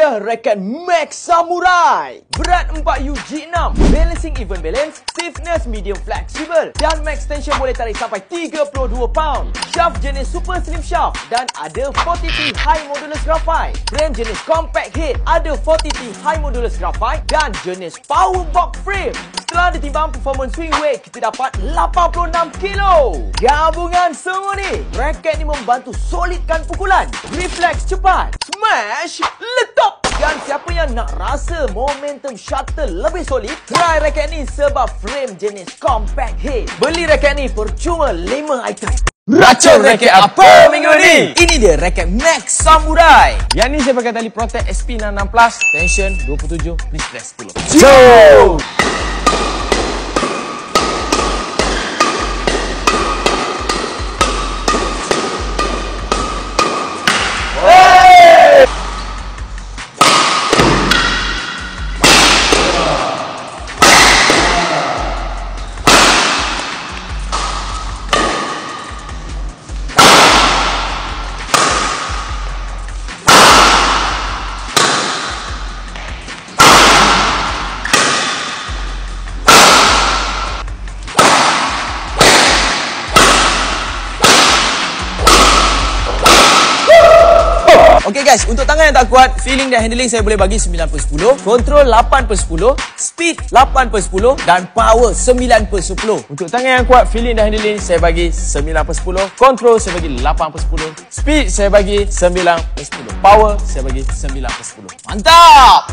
dia raket Max Samurai. Berat 4UG6, balancing even balance, stiffness medium flexible dan max tension boleh tarik sampai 32 pound. Shaft jenis super slim shaft dan ada 40T high modulus graphite. Frame jenis compact head, ada 40T high modulus graphite dan jenis power box frame. Setelah ditimbang performance swing weight, kita dapat 86 kilo. Gabungan semua ni, raket ni membantu solidkan pukulan, refleks cepat, smash, letup. Dan siapa yang nak rasa momentum shuttle lebih solid, try raket ni sebab frame jenis compact head. Beli raket ni percuma 5 item. Racun raket apa minggu ni? Ini dia raket Max Samurai. Yang ni saya pakai tali Protect SP66 Plus, tension 27, distress 10. Jom! Okay guys, untuk tangan yang tak kuat, feeling dan handling saya boleh bagi 9/10, control 8/10, speed 8/10 dan power 9/10. Untuk tangan yang kuat, feeling dan handling saya bagi 9/10, control saya bagi 8/10, speed saya bagi 9/10, power saya bagi 9/10. Mantap!